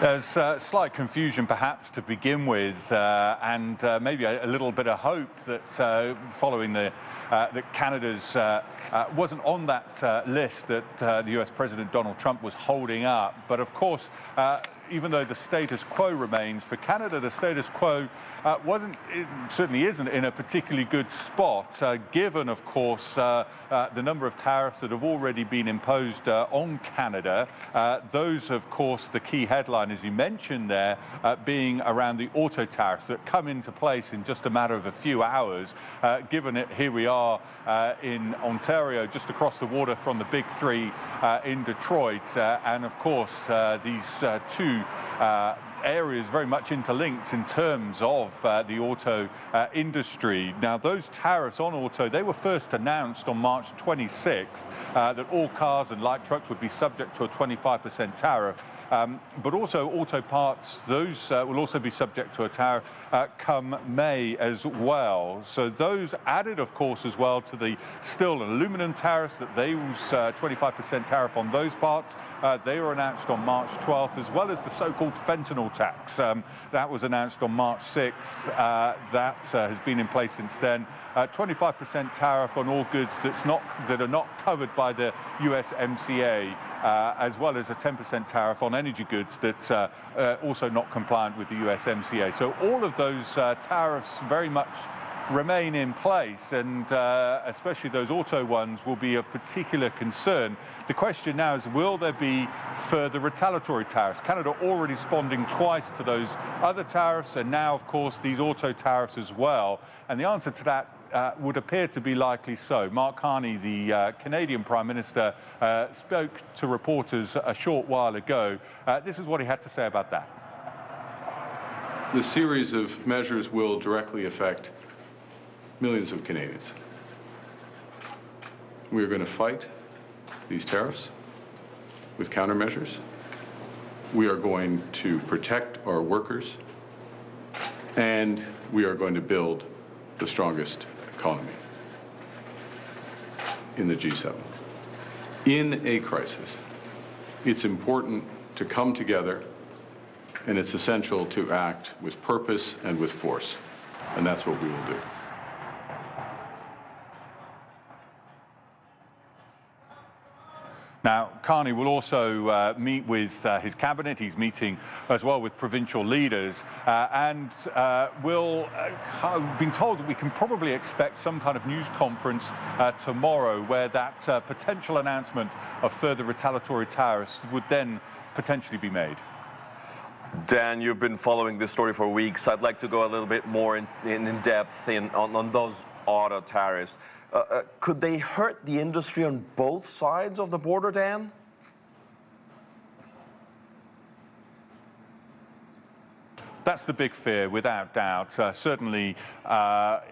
There's slight confusion perhaps to begin with, and maybe a little bit of hope that following that Canada's wasn't on that list that the US President Donald Trump was holding up. But of course, even though the status quo remains, for Canada, the status quo certainly isn't in a particularly good spot, given, of course, the number of tariffs that have already been imposed on Canada. Those, of course, the key headline, as you mentioned there, being around the auto tariffs that come into place in just a matter of a few hours, given it here we are in Ontario, just across the water from the Big Three in Detroit, and of course these two areas very much interlinked in terms of the auto industry. Now, those tariffs on auto, they were first announced on March 26th, that all cars and light trucks would be subject to a 25% tariff. But also auto parts, those will also be subject to a tariff come May as well. So those added, of course, as well to the steel and aluminum tariffs, that they was 25% tariff on those parts. They were announced on March 12th, as well as the so-called fentanyl tax. That was announced on March 6th. That has been in place since then. 25% tariff on all goods that are not covered by the USMCA, as well as a 10% tariff on energy goods that are also not compliant with the USMCA. So all of those tariffs very much remain in place, and especially those auto ones will be a particular concern. The question now is, will there be further retaliatory tariffs? Canada already responding twice to those other tariffs, and now, of course, these auto tariffs as well. And the answer to that would appear to be likely so. Mark Carney, the Canadian Prime Minister, spoke to reporters a short while ago. This is what he had to say about that. The series of measures will directly affect millions of Canadians. We are going to fight these tariffs with countermeasures. We are going to protect our workers, and we are going to build the strongest economy in the G7. In a crisis, it's important to come together, and it's essential to act with purpose and with force, and that's what we will do. Now, Carney will also meet with his cabinet. He's meeting as well with provincial leaders, and I've been told that we can probably expect some kind of news conference tomorrow, where that potential announcement of further retaliatory tariffs would then potentially be made. Dan, you've been following this story for weeks. I'd like to go a little bit more in depth on those auto tariffs. Could they hurt the industry on both sides of the border, Dan? That's the big fear, without doubt. Certainly,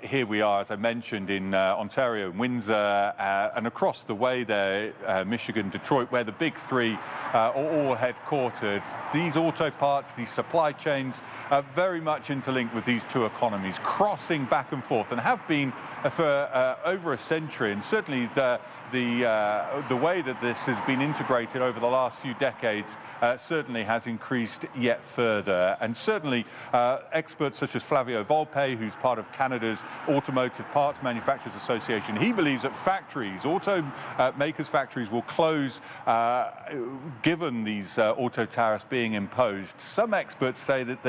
here we are, as I mentioned, in Ontario, Windsor, and across the way there, Michigan, Detroit, where the Big Three are all headquartered. These auto parts, these supply chains are very much interlinked with these two economies, crossing back and forth, and have been for over a century. And certainly the way that this has been integrated over the last few decades certainly has increased yet further. And certainly experts such as Flavio Volpe, who's part of Canada's Automotive Parts Manufacturers Association, he believes that factories, auto makers' factories, will close given these auto tariffs being imposed. Some experts say that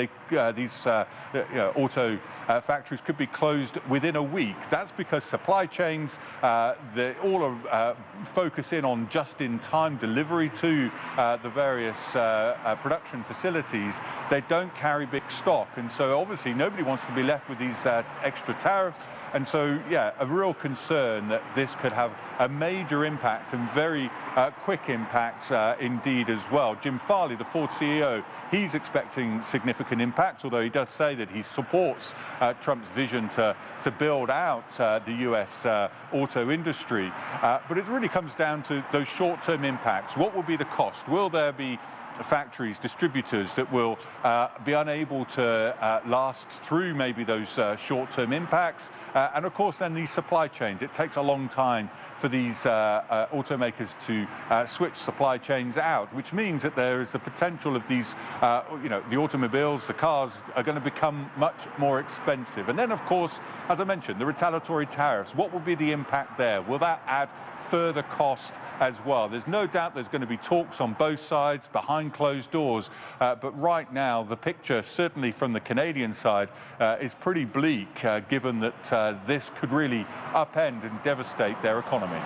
these auto factories could be closed within a week. That's because supply chains, all are focus in on just-in-time delivery to the various production facilities. They don't carry big stock, and so obviously nobody wants to be left with these extra tariffs. And so, yeah, a real concern that this could have a major impact, and very quick impact indeed as well. Jim Farley, the Ford CEO, he's expecting significant impacts, although he does say that he supports Trump's vision to build out the US auto industry. But it really comes down to those short-term impacts. What will be the cost? Will there be factories, distributors that will be unable to last through maybe those short-term impacts. And of course, then these supply chains. It takes a long time for these automakers to switch supply chains out, which means that there is the potential of these, the automobiles, the cars are going to become much more expensive. And then, of course, as I mentioned, the retaliatory tariffs. What will be the impact there? Will that add further cost as well? There's no doubt there's going to be talks on both sides behind closed doors, but right now the picture, certainly from the Canadian side, is pretty bleak, given that this could really upend and devastate their economy.